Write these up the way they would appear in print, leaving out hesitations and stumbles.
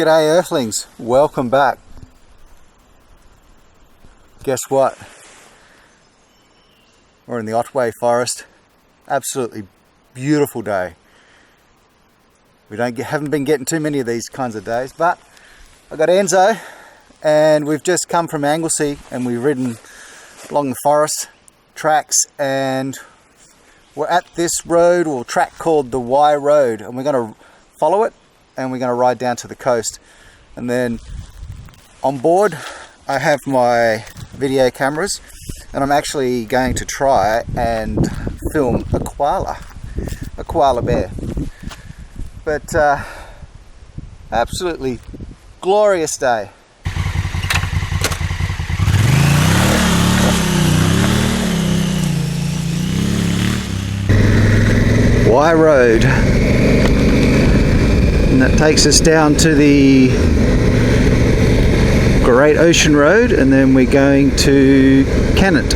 G'day Earthlings, welcome back. Guess what? We're in the Otway forest. Absolutely beautiful day. We haven't been getting too many of these kinds of days, but I got Enzo and we've just come from Anglesey and we've ridden along the forest tracks and we're at this road or track called the Wye Road, and we're going to follow it and we're going to ride down to the coast. And then on board I have my video cameras and I'm actually going to try and film a koala bear. But absolutely glorious day. Wye Road, and that takes us down to the Great Ocean Road, and then we're going to Kennett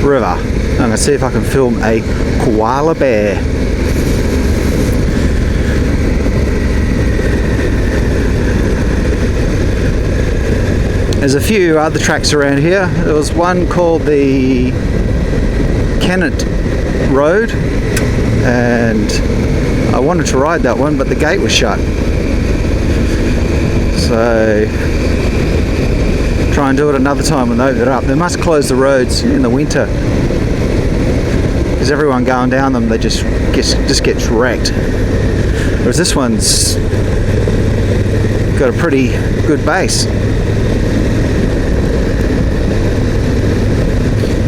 River. I'm going to see if I can film a koala bear. There's a few other tracks around here. There was one called the Kennett Road, and I wanted to ride that one, but the gate was shut. So try and do it another time when they open it up. They must close the roads in the winter because everyone going down them, they just gets wrecked. Whereas this one's got a pretty good base.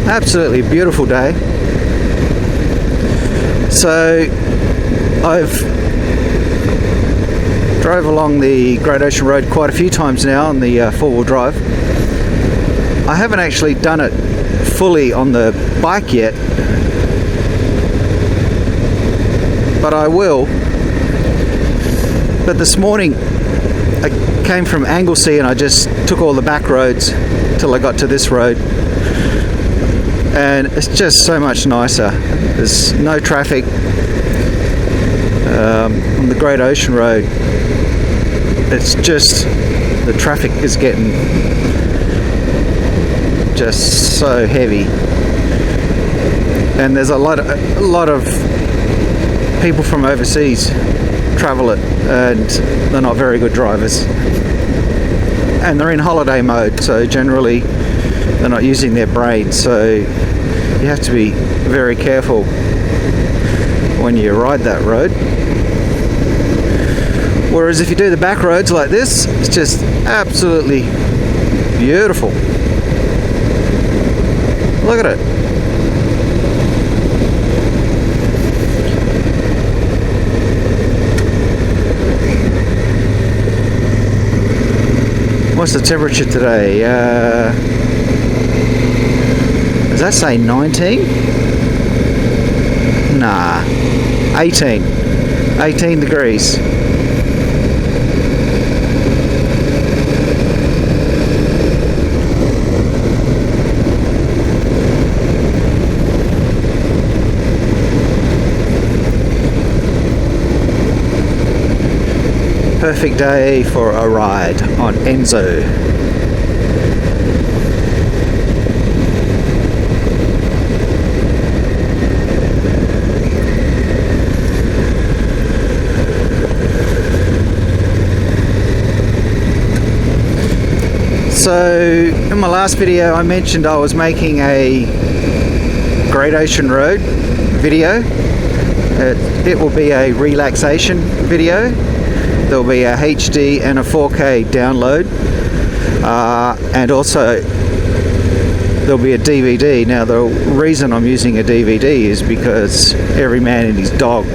Absolutely beautiful day. So I've drove along the Great Ocean Road quite a few times now on the four-wheel drive. I haven't actually done it fully on the bike yet, but I will. But this morning I came from Anglesey and I just took all the back roads till I got to this road. And it's just so much nicer. There's no traffic on the Great Ocean Road. It's just the traffic is getting just so heavy, and there's a lot of people from overseas travel it, and they're not very good drivers, and they're in holiday mode, so generally they're not using their brains, so you have to be very careful when you ride that road. Whereas if you do the back roads like this, it's just absolutely beautiful. Look at it. What's the temperature today? Does that say 19? Nah, 18 degrees. Perfect day for a ride on Enzo. So in my last video I mentioned I was making a Great Ocean Road video. It will be a relaxation video. There'll be a HD and a 4K download, and also there'll be a DVD. Now the reason I'm using a DVD is because every man and his dog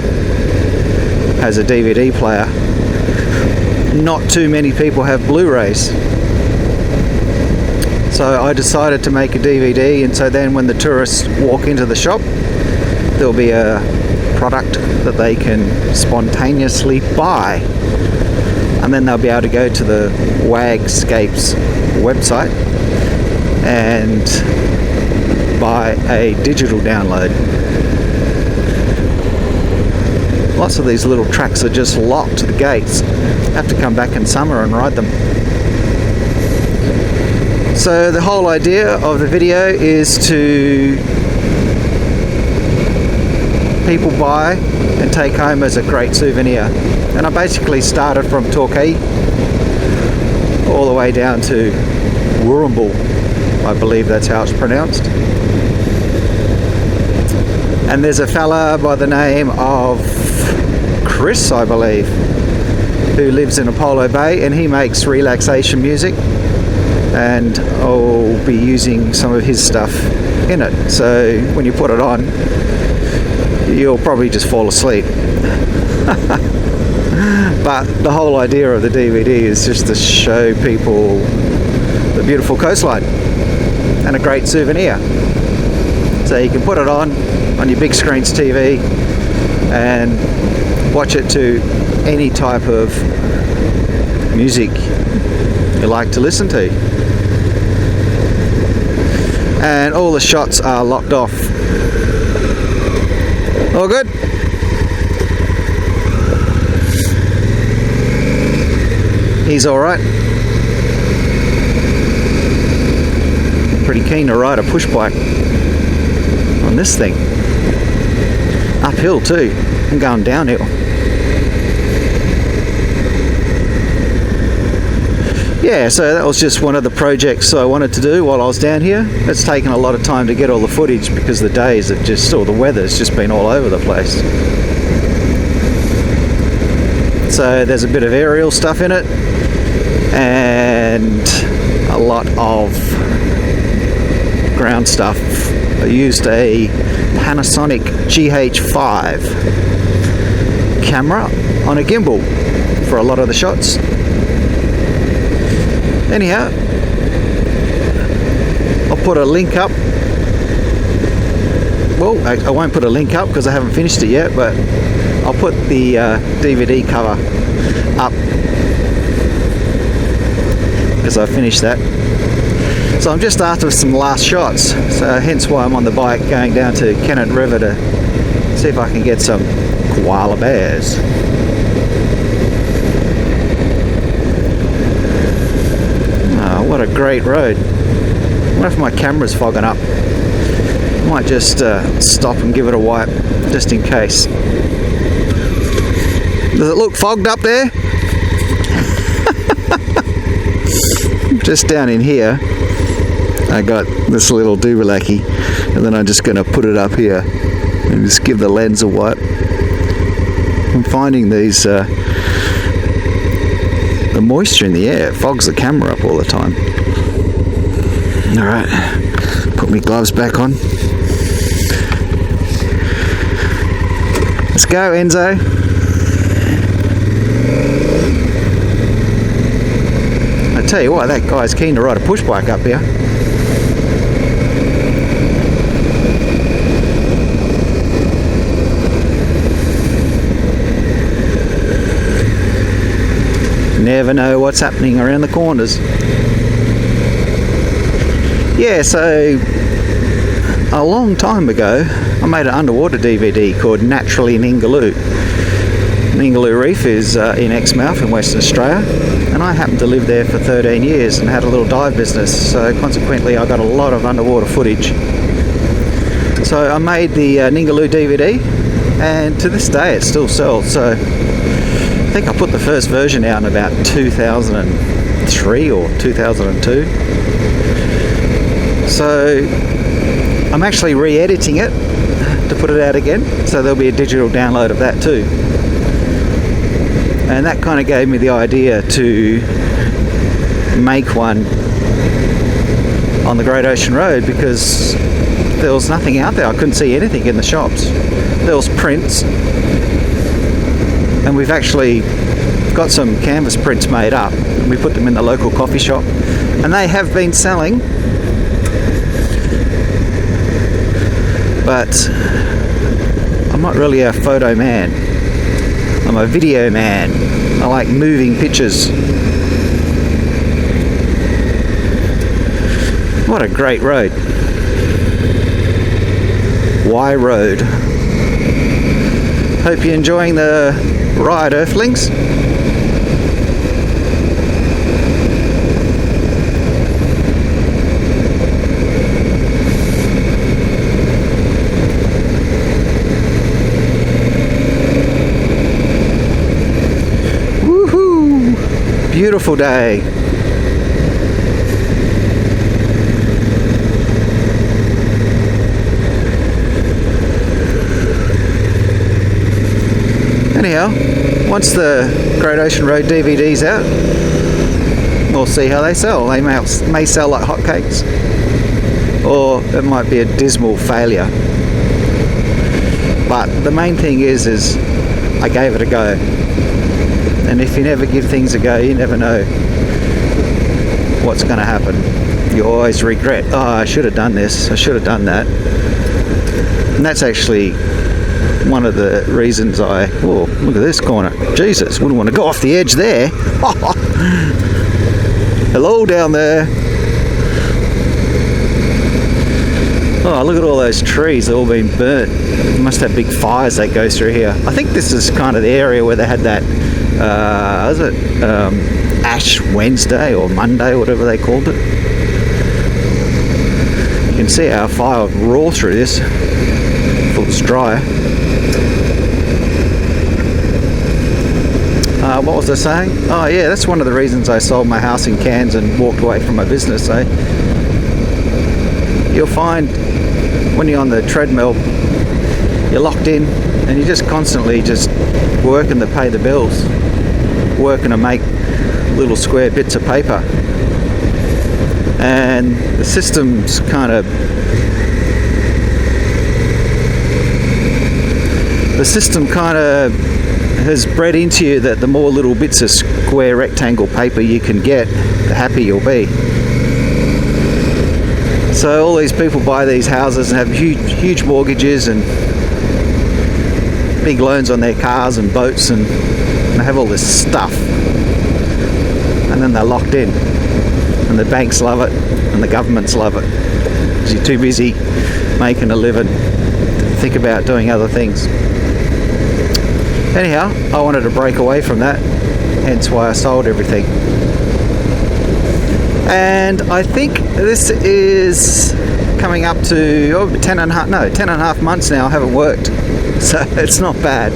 has a DVD player. Not too many people have Blu-rays. So I decided to make a DVD, and so then when the tourists walk into the shop, there'll be a product that they can spontaneously buy, and then they'll be able to go to the Wagscapes website and buy a digital download. lots of these little tracks are just locked to the gates. Have to come back in summer and ride them. So the whole idea of the video is to people buy and take home as a great souvenir. And I basically started from Torquay all the way down to Warrnambool, I believe that's how it's pronounced. And there's a fella by the name of Chris, I believe, who lives in Apollo Bay, and he makes relaxation music, and I'll be using some of his stuff in it. So when you put it on, you'll probably just fall asleep. But the whole idea of the DVD is just to show people the beautiful coastline and a great souvenir. So you can put it on your big screens TV and watch it to any type of music you like to listen to. And all the shots are locked off. All good? He's alright. Pretty keen to ride a push bike on this thing. Uphill too, and going downhill. Yeah, so that was just one of the projects I wanted to do while I was down here. It's taken a lot of time to get all the footage because the days have just, or the weather's just been all over the place. So there's a bit of aerial stuff in it and a lot of ground stuff. I used a Panasonic GH5 camera on a gimbal for a lot of the shots. Anyhow, I'll put a link up. Well, I won't put a link up because I haven't finished it yet, but I'll put the DVD cover up because I finished that. So I'm just after some last shots, so hence why I'm on the bike going down to Kennett River to see if I can get some koala bears. Oh, what a great road. I wonder if my camera's fogging up. I might just stop and give it a wipe, just in case. Does it look fogged up there? Just down in here, I got this little doobalaki, and then I'm just going to put it up here and just give the lens a wipe. I'm finding these, the moisture in the air fogs the camera up all the time. Alright, put my gloves back on. Let's go, Enzo. I tell you what, that guy's keen to ride a push bike up here. Never know what's happening around the corners. Yeah, so a long time ago I made an underwater DVD called Naturally Ningaloo. Ningaloo Reef is in Exmouth in Western Australia, and I happened to live there for 13 years and had a little dive business, so consequently I got a lot of underwater footage. So I made the Ningaloo DVD, and to this day it still sells. So I think I put the first version out in about 2003 or 2002. So I'm actually re-editing it to put it out again, so there'll be a digital download of that too. And that kind of gave me the idea to make one on the Great Ocean Road, because there was nothing out there. I couldn't see anything in the shops. There was prints, and we've actually got some canvas prints made up. We put them in the local coffee shop, and they have been selling. But I'm not really a photo man. I'm a video man. I like moving pictures. What a great road. Wye Road. Hope you're enjoying the ride, Earthlings. Woohoo! Beautiful day. Anyhow, once the Great Ocean Road DVD's out, we'll see how they sell. They may sell like hotcakes, or it might be a dismal failure. But the main thing is I gave it a go. And if you never give things a go, you never know what's going to happen. You always regret, oh, I should have done this, I should have done that. And that's actually one of the reasons oh, look at this corner. Jesus, wouldn't want to go off the edge there. Hello down there. Oh, look at all those trees, they've all been burnt. They must have big fires that go through here. I think this is kind of the area where they had that, Ash Wednesday or Monday, whatever they called it. You can see our fire would roar through this if it was dry. What was I saying? Oh yeah, that's one of the reasons I sold my house in Cairns and walked away from my business. So you'll find when you're on the treadmill, you're locked in and you're just constantly just working to pay the bills, working to make little square bits of paper. And the system's kind of has bred into you that the more little bits of square rectangle paper you can get, the happier you'll be. So all these people buy these houses and have huge mortgages and big loans on their cars and boats, and they have all this stuff, and then they're locked in, and the banks love it and the governments love it because you're too busy making a living to think about doing other things. Anyhow, I wanted to break away from that, hence why I sold everything. And I think this is coming up to 10 and a half months now I haven't worked. So it's not bad.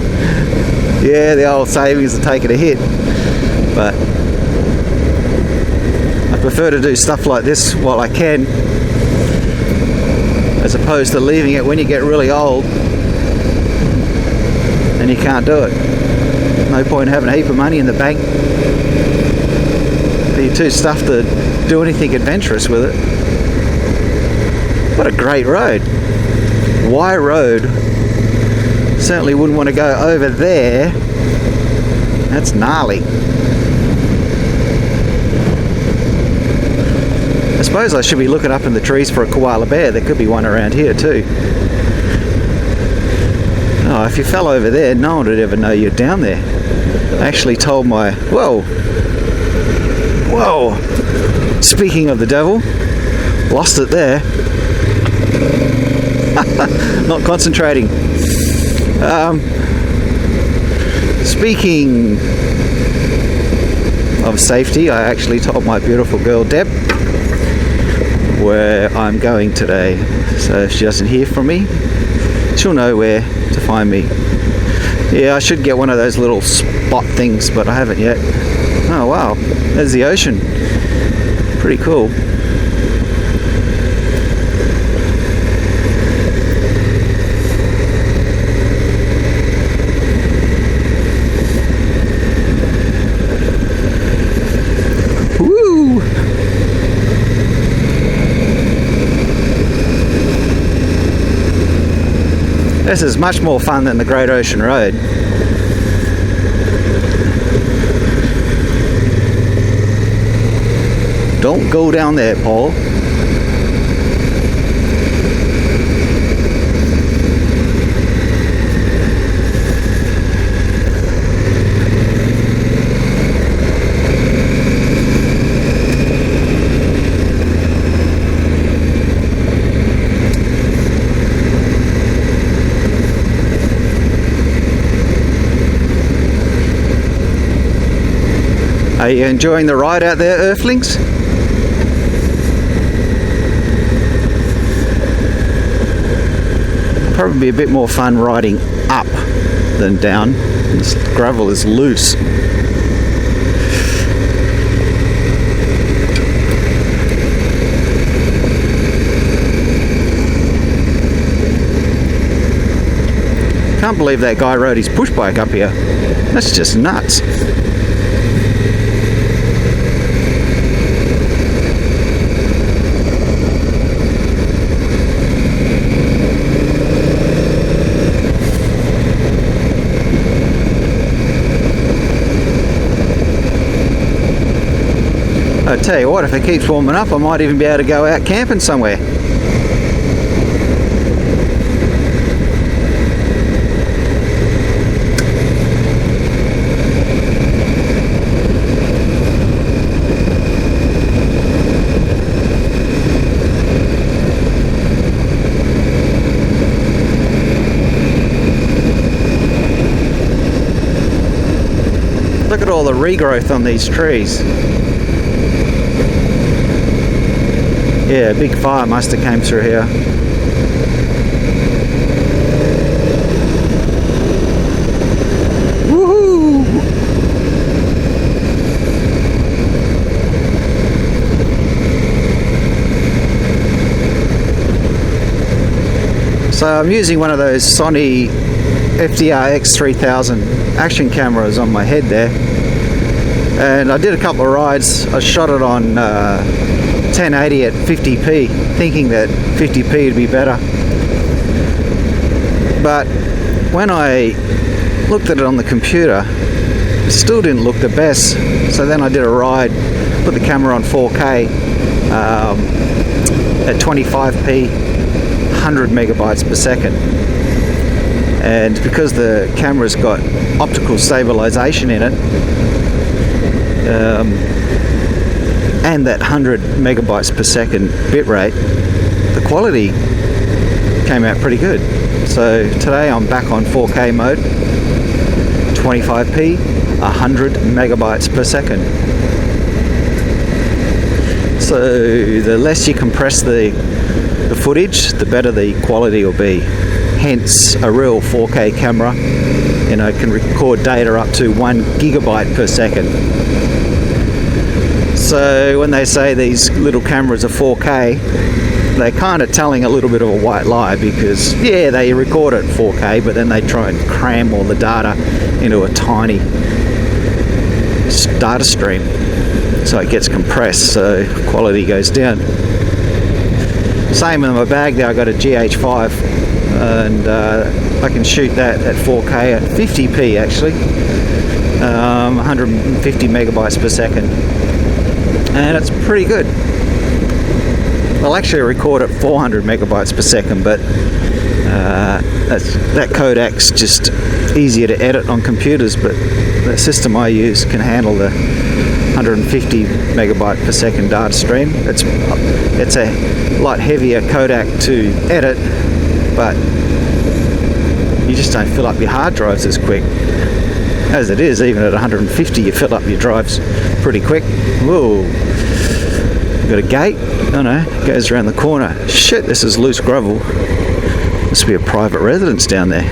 Yeah, the old savings are taking a hit. But I prefer to do stuff like this while I can, as opposed to leaving it when you get really old and you can't do it. No point having a heap of money in the bank. You're too stuffed to do anything adventurous with it. What a great road. Wye Road. Certainly wouldn't want to go over there. That's gnarly. I suppose I should be looking up in the trees for a koala bear. There could be one around here too. Oh, if you fell over there, no one would ever know you're down there. I actually told my... Whoa! Speaking of the devil, lost it there. Not concentrating. Speaking of safety, I actually told my beautiful girl Deb where I'm going today. So if she doesn't hear from me, she'll know where to find me. Yeah, I should get one of those little spot things, but I haven't yet. Oh wow, there's the ocean. Pretty cool. Woo! This is much more fun than the Great Ocean Road. Don't go down there, Paul. Are you enjoying the ride out there, Earthlings? Probably be a bit more fun riding up than down. This gravel is loose. Can't believe that guy rode his push bike up here. That's just nuts. I tell you what, if it keeps warming up, I might even be able to go out camping somewhere. Look at all the regrowth on these trees. Yeah, a big fire must have came through here. Woohoo! So I'm using one of those Sony FDR X3000 action cameras on my head there, and I did a couple of rides. I shot it on 1080 at 50p, thinking that 50p would be better, but when I looked at it on the computer, it still didn't look the best. So then I did a ride, put the camera on 4K at 25p, 100 megabytes per second. And because the camera's got optical stabilization in it, and that 100 megabytes per second bitrate, the quality came out pretty good. So today I'm back on 4K mode, 25p, 100 megabytes per second. So the less you compress the footage, the better the quality will be. Hence, a real 4K camera, you know, can record data up to 1 gigabyte per second. So when they say these little cameras are 4K, they're kind of telling a little bit of a white lie, because yeah, they record at 4K, but then they try and cram all the data into a tiny data stream, so it gets compressed, so quality goes down. Same in my bag there, I got a GH5, and I can shoot that at 4K at 50p actually, 150 megabytes per second, and it's pretty good. I'll actually record at 400 megabytes per second, but that codec's just easier to edit on computers, but the system I use can handle the 150 megabyte per second data stream. It's a lot heavier codec to edit, but you just don't fill up your hard drives as quick. As it is, even at 150 you fill up your drives pretty quick. Whoa, got a gate? Oh no, it goes around the corner. Shit, this is loose gravel. Must be a private residence down there.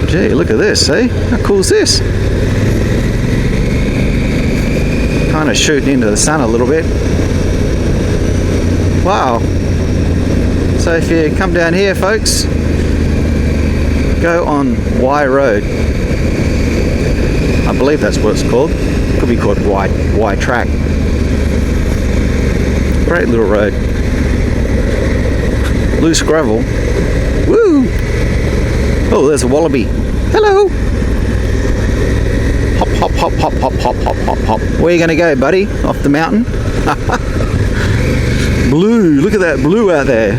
Gee, look at this, eh? How cool is this? Kind of shooting into the sun a little bit. Wow. So if you come down here, folks, go on Wye Road. I believe that's what it's called. It could be called Wye Track. Great little road. Loose gravel. Woo! Oh, there's a wallaby. Hello! Hop, hop, hop, hop, hop, hop, hop, hop, hop. Where are you going to go, buddy? Off the mountain? Blue! Look at that blue out there.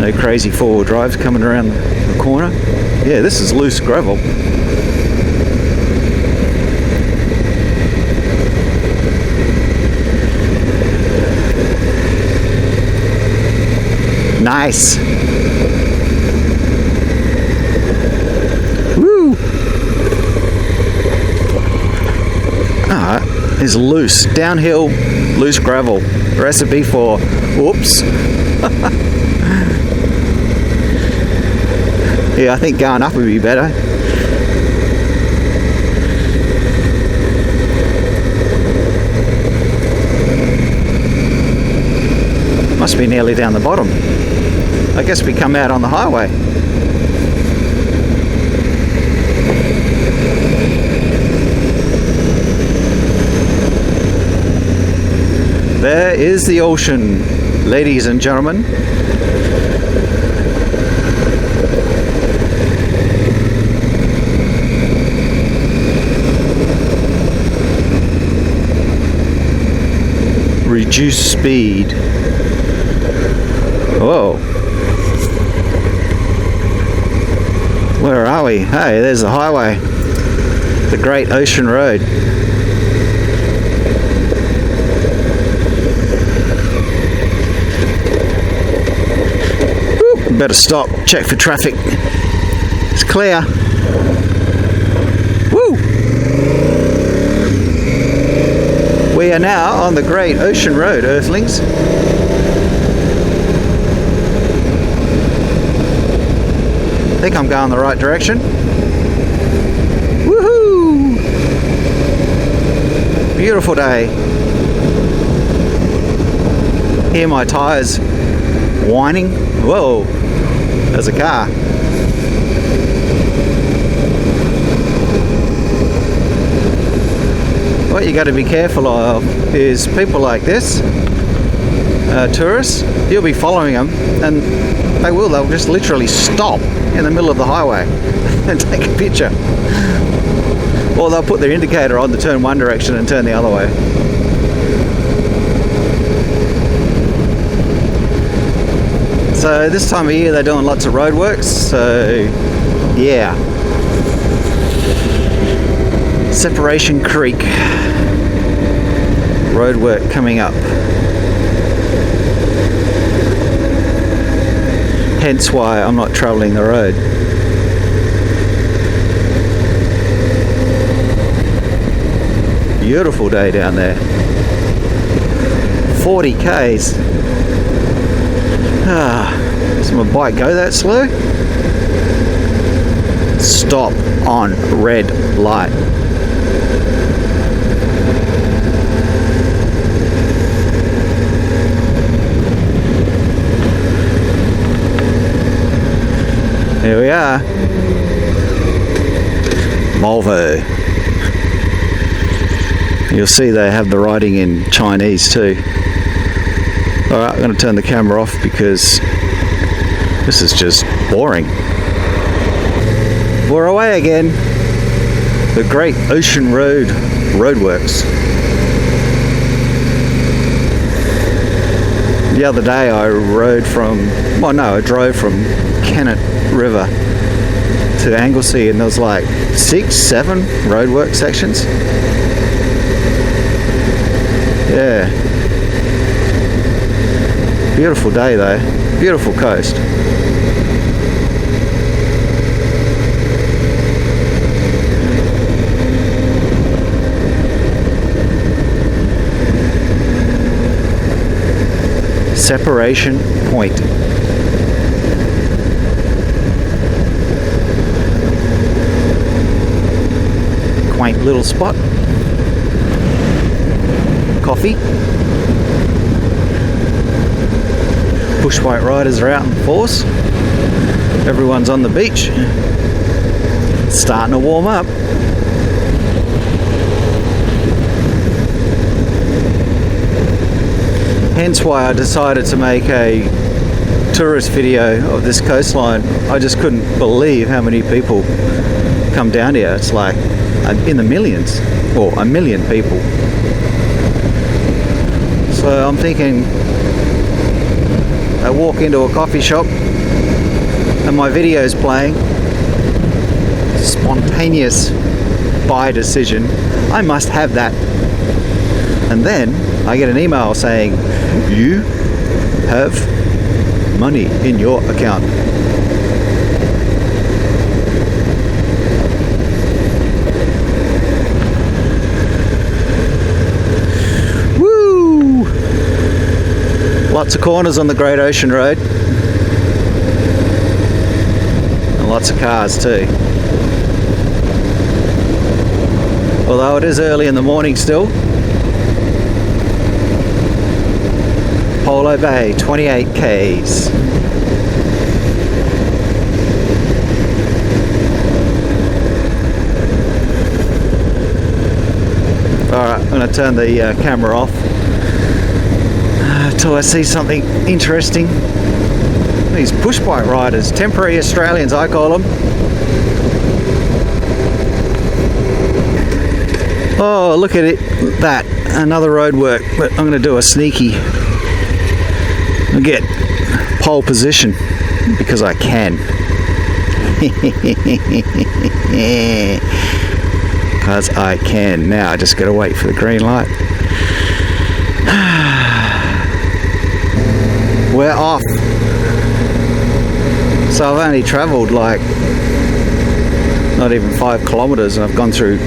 No crazy four-wheel drives coming around the corner. Yeah, this is loose gravel. Nice. Woo! is loose. Downhill, loose gravel. Recipe for whoops. Yeah, I think going up would be better. Must be nearly down the bottom. I guess we come out on the highway. There is the ocean, ladies and gentlemen. Reduce speed. Whoa. Where are we? Hey, there's the highway. The Great Ocean Road. Woo, better stop, check for traffic. It's clear. Woo! We are now on the Great Ocean Road, Earthlings. I think I'm going the right direction. Woohoo! Beautiful day. Hear my tyres whining. Whoa, there's a car. What you got to be careful of is people like this, tourists. You'll be following them, and they'll just literally stop in the middle of the highway and take a picture. Or they'll put their indicator on to turn one direction and turn the other way. So this time of year they're doing lots of roadworks, so yeah. Separation Creek roadwork coming up. Hence why I'm not travelling the road. Beautiful day down there. 40 k's. Does my bike go that slow? Stop on red light. Here we are. Volvo. You'll see they have the writing in Chinese too. Alright, I'm going to turn the camera off because this is just boring. We're away again. The Great Ocean Road roadworks. The other day I drove from Kennett River to Anglesey, and there was like 6-7 roadwork sections. Yeah. Beautiful day though. Beautiful coast. Separation Point. Quaint little spot. Coffee. Bushbike riders are out in force. Everyone's on the beach. It's starting to warm up. Hence why I decided to make a tourist video of this coastline. I just couldn't believe how many people come down here. It's like in the millions, or 1 million people. So I'm thinking I walk into a coffee shop and my video is playing. Spontaneous buy decision. I must have that. And then I get an email saying, you have money in your account. Lots of corners on the Great Ocean Road. And lots of cars too. Although it is early in the morning still. Polo Bay, 28 Ks. Alright, I'm going to turn the camera off until I see something interesting. These push bike riders, temporary Australians I call them. Oh, look at it, that, another road work, but I'm going to do a sneaky and get pole position because I can. Because I can. Now I just got to wait for the green light. We're off. So I've only travelled like not even 5 kilometres and I've gone through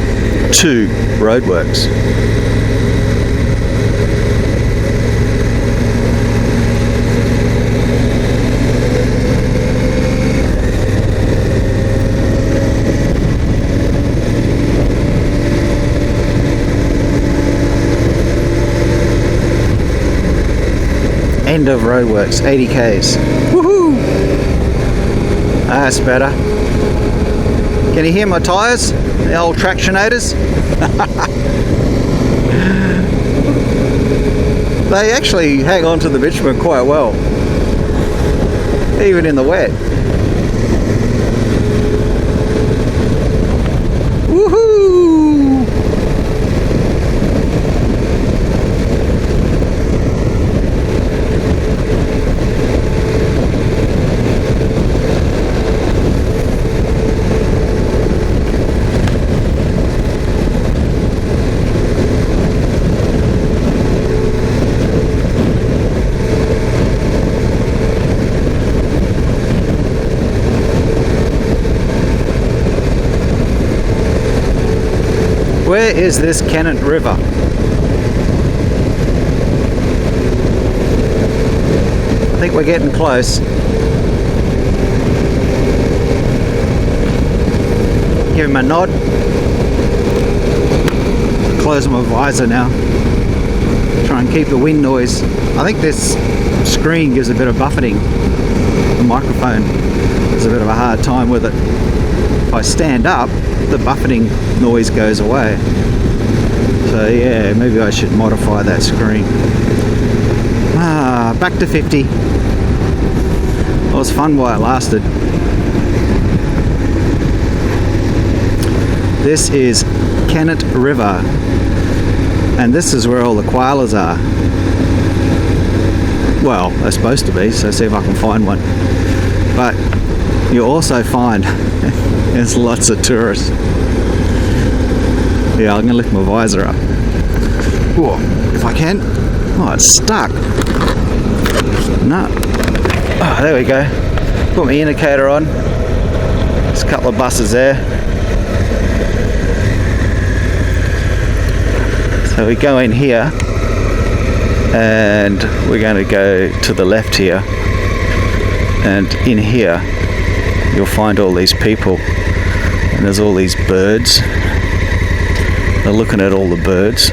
2 roadworks. End of roadworks, 80 Ks. Woohoo! That's better. Can you hear my tyres? The old tractionators? They actually hang on to the bitumen quite well, even in the wet. Woohoo! Where is this Kennett River? I think we're getting close. Give him a nod. Close my visor now. Try and keep the wind noise. I think this screen gives a bit of buffeting. The microphone has a bit of a hard time with it. If I stand up, the buffeting noise goes away. So yeah, maybe I should modify that screen. Back to 50. It was fun while it lasted. This is Kennett River, and this is where all the koalas are. Well, they're supposed to be, so see if I can find one. But you also find there's lots of tourists. Yeah, I'm gonna lift my visor up. Whoa, if I can. Oh, it's stuck. No. Oh, there we go. Put my indicator on. There's a couple of buses there. So we go in here, and we're going to go to the left here. And in here, you'll find all these people, and there's all these birds. They're looking at all the birds,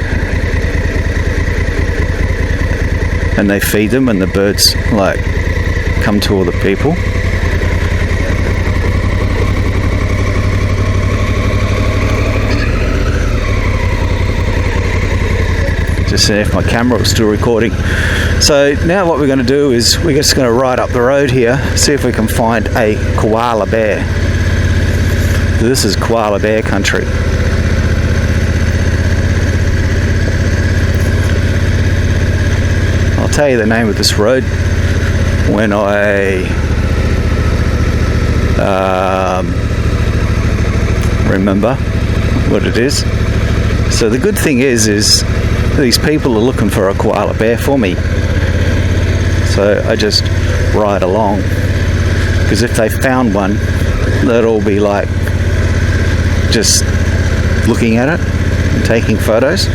and they feed them, and the birds like come to all the people. Just see if my camera was still recording. So now what we're going to do is we're just going to ride up the road here, see if we can find a koala bear. This is koala bear country. I'll tell you the name of this road when I remember what it is. So the good thing is these people are looking for a koala bear for me. So I just ride along, because if they found one, they'd all be like just looking at it and taking photos.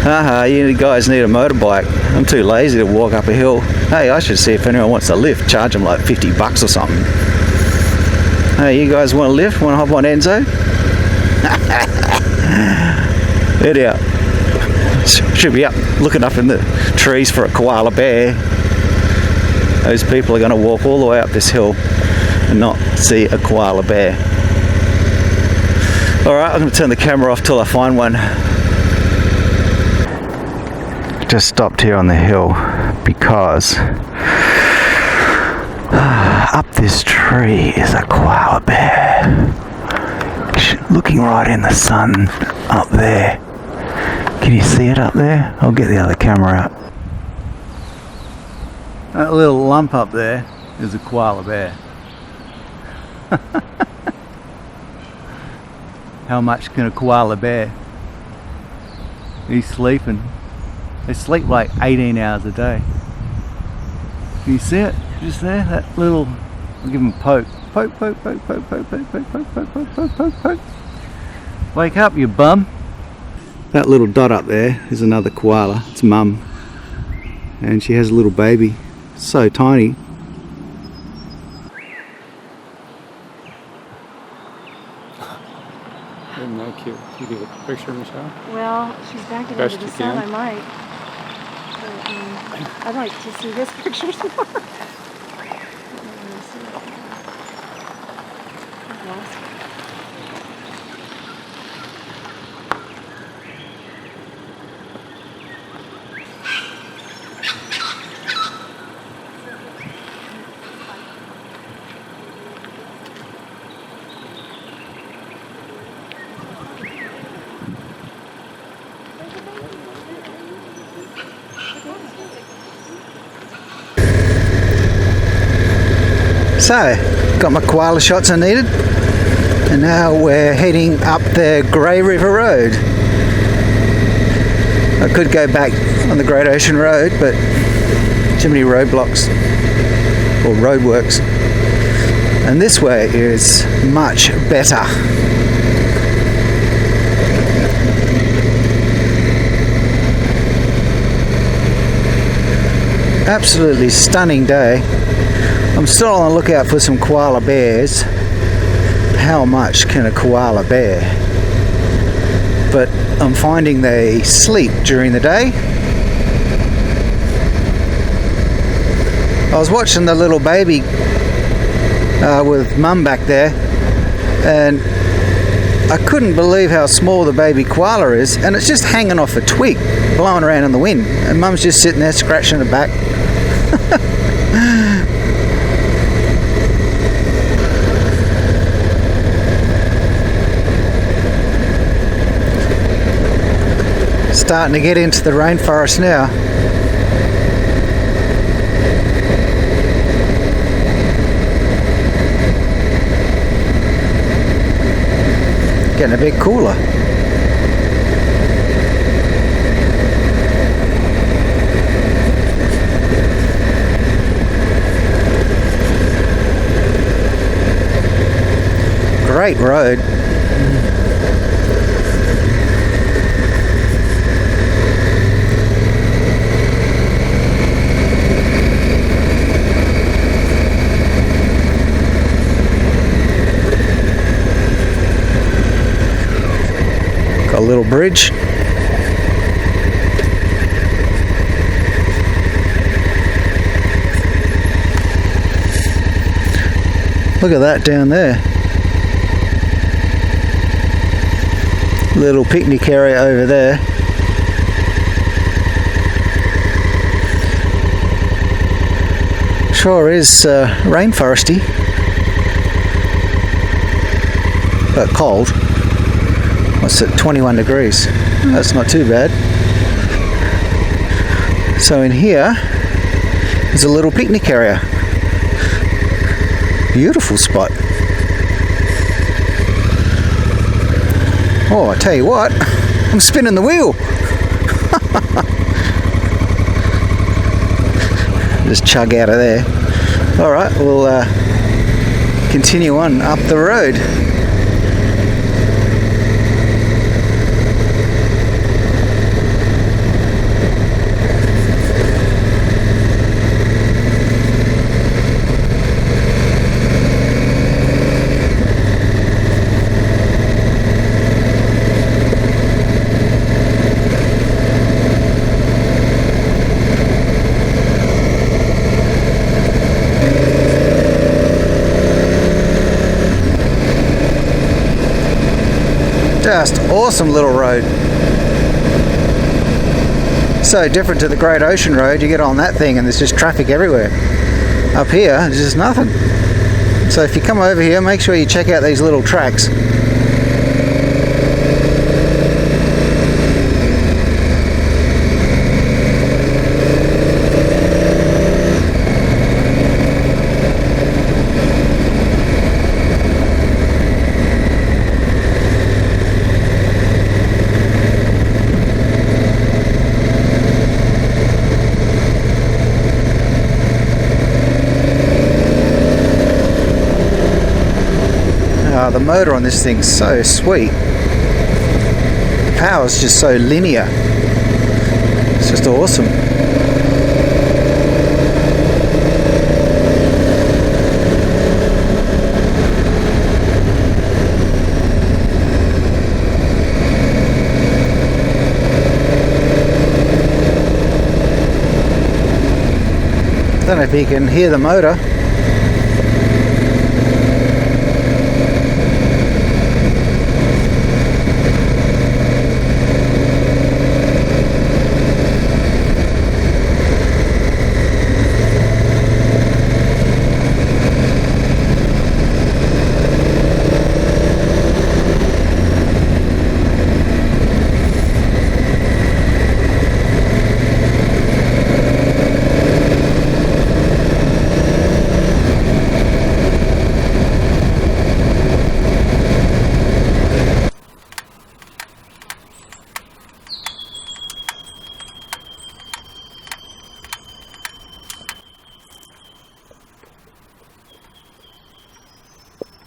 You guys need a motorbike. I'm too lazy to walk up a hill. Hey, I should see if anyone wants a lift. Charge them like $50 or something. Hey, you guys want a lift? Want to hop on Enzo? Anyhow, should be up looking up in the trees for a koala bear. Those people are going to walk all the way up this hill and not see a koala bear. Alright, I'm going to turn the camera off till I find one. Just stopped here on the hill because up this tree is a koala bear. Looking right in the sun up there. Can you see it up there? I'll get the other camera out. That little lump up there is a koala bear. How much can a koala bear? He's sleeping. They sleep like 18 hours a day. Can you see it? Just there? That little... I'll give him a poke. Poke, poke, poke, poke, poke, poke, poke, poke, poke, poke, poke, poke, poke. Wake up, you bum. That little dot up there is another koala. It's mum. And she has a little baby. So tiny. Isn't that cute? Can you get a picture, Michelle? Well, she's backing Best into the you sun, can. I might. But, I'd like to see his pictures more. So, got my koala shots I needed, and now we're heading up the Wye Road. I could go back on the Great Ocean Road, but too many roadblocks or roadworks. And this way is much better. Absolutely stunning day. I'm still on the lookout for some koala bears. How much can a koala bear? But I'm finding they sleep during the day. I was watching the little baby with mum back there, and I couldn't believe how small the baby koala is, and it's just hanging off a twig, blowing around in the wind, and mum's just sitting there scratching her back. Starting to get into the rainforest now. Getting a bit cooler. Great road. Got a little bridge. Look at that down there. Little picnic area over there. Sure is rainforesty, but cold. What's it, 21 degrees? That's not too bad. So in here is a little picnic area. Beautiful spot. Oh, I tell you what, I'm spinning the wheel. Just chug out of there. Alright, we'll continue on up the road. awesome little road. So different to the Great Ocean Road. You get on that thing and there's just traffic everywhere. Up here, there's just nothing. So if you come over here, make sure you check out these little tracks. The motor on this thing's so sweet. The power's just so linear. It's just awesome. Don't know if you can hear the motor.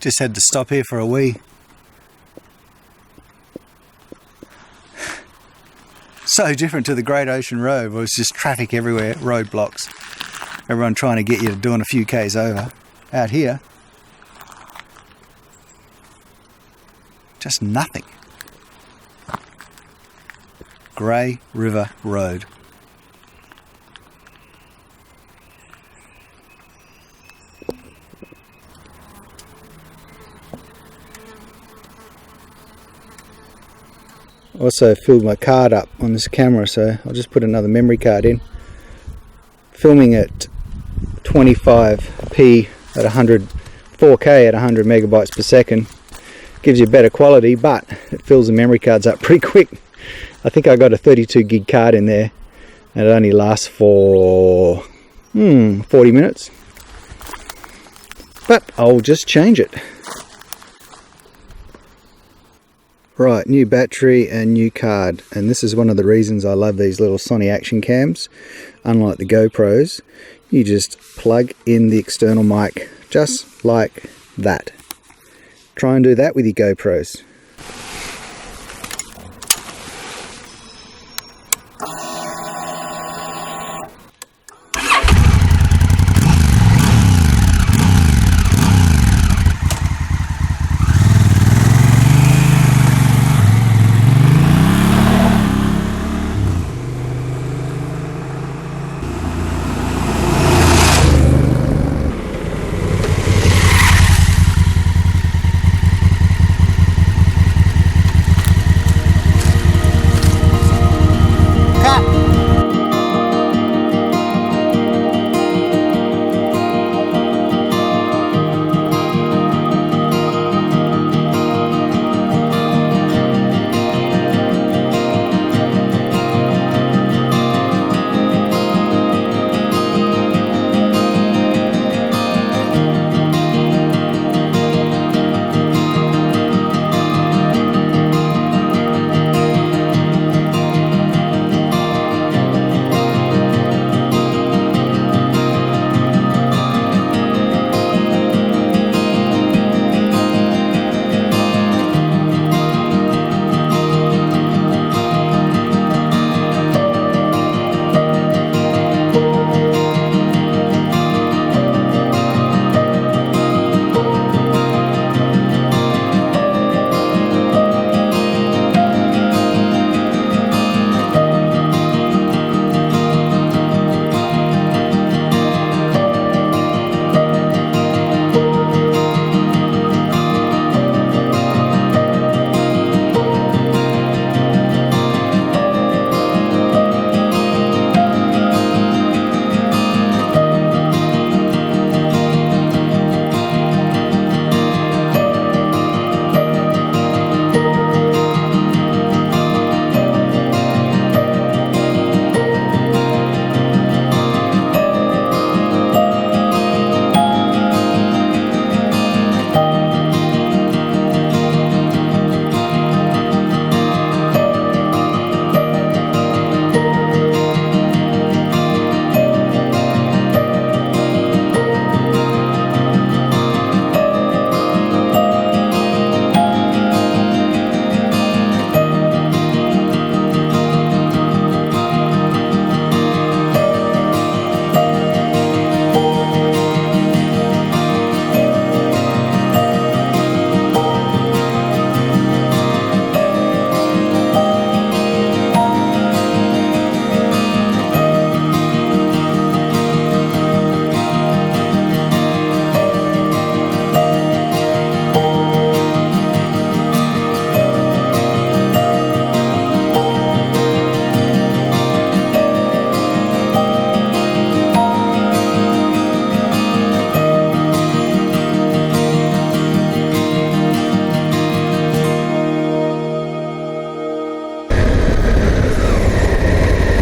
Just had to stop here for a wee. So different to the Great Ocean Road, where it's just traffic everywhere, roadblocks. Everyone trying to get you to doing a few Ks over. Out here, just nothing. Wye River Road. Also filled my card up on this camera, so I'll just put another memory card in. Filming at 25p at 4K at 100 megabytes per second gives you better quality, but it fills the memory cards up pretty quick. I think I got a 32 gig card in there and it only lasts for 40 minutes, but I'll just change it. Right, new battery and new card, and this is one of the reasons I love these little Sony action cams. Unlike the GoPros, you just plug in the external mic just like that. Try and do that with your GoPros.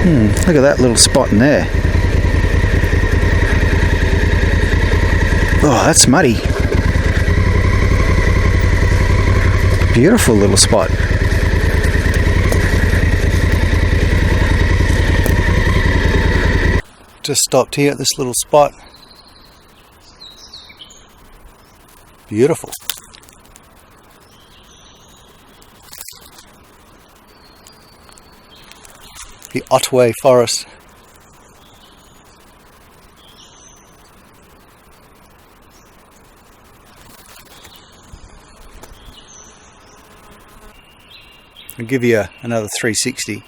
Look at that little spot in there. Oh, that's muddy. Beautiful little spot. Just stopped here at this little spot. Beautiful. The Otway forest. I'll give you another 360.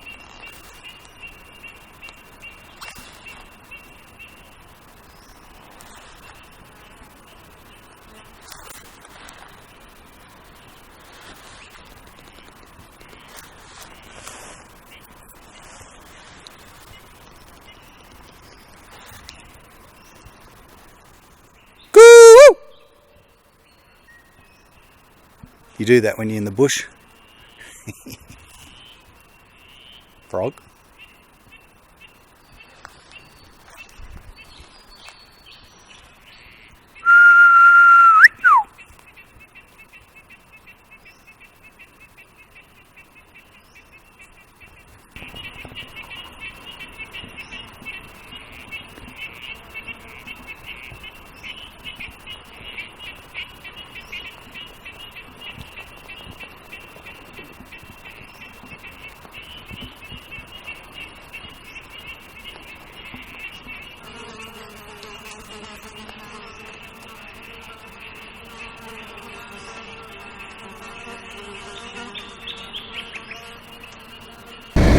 You do that when you're in the bush. Frog.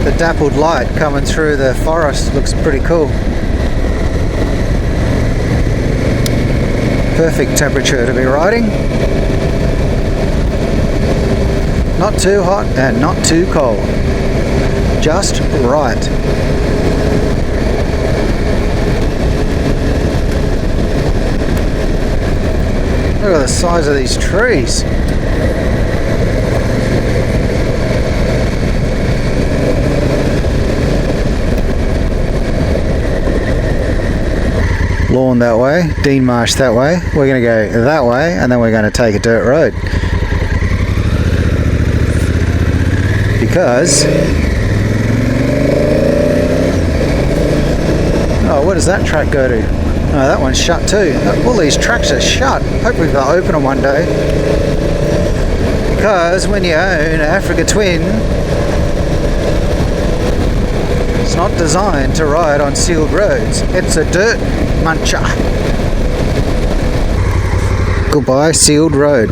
The dappled light coming through the forest looks pretty cool. Perfect temperature to be riding. Not too hot and not too cold. Just right. Look at the size of these trees. Lawn that way, Dean Marsh that way. We're going to go that way and then we're going to take a dirt road. Because... oh, where does that track go to? No, that one's shut too. All these tracks are shut. Hopefully they'll open them one day. Because when you own an Africa Twin, it's not designed to ride on sealed roads. It's a dirt muncher. Goodbye, sealed road.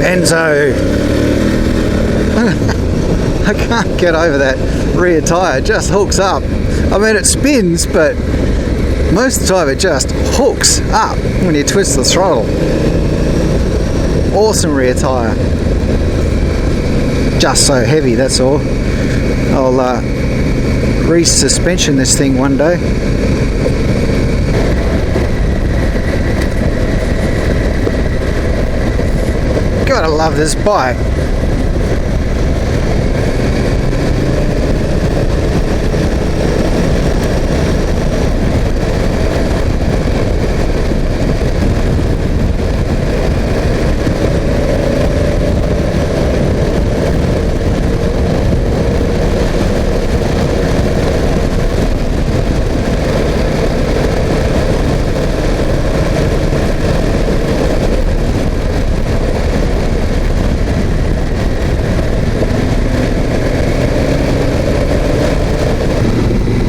Enzo! I can't get over that rear tyre. It just hooks up. I mean, it spins, but most of the time it just hooks up when you twist the throttle. Awesome rear tyre. Just so heavy, that's all. I'll re-suspension this thing one day. Gotta love this bike.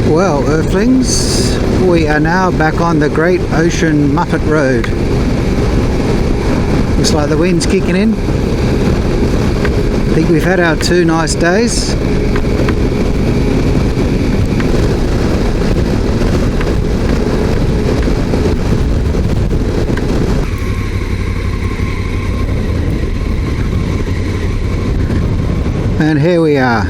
Well, Earthlings, we are now back on the Great Ocean Muppet Road. Looks like the wind's kicking in. I think we've had our 2 nice days. And here we are.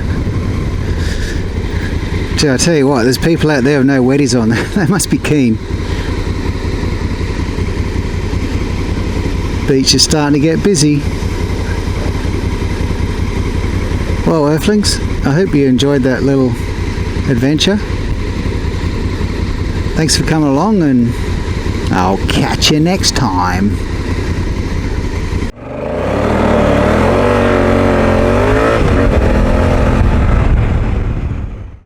I tell you what, there's people out there with no weddies on. They must be keen. Beach is starting to get busy. Well, Earthlings, I hope you enjoyed that little adventure. Thanks for coming along, and I'll catch you next time.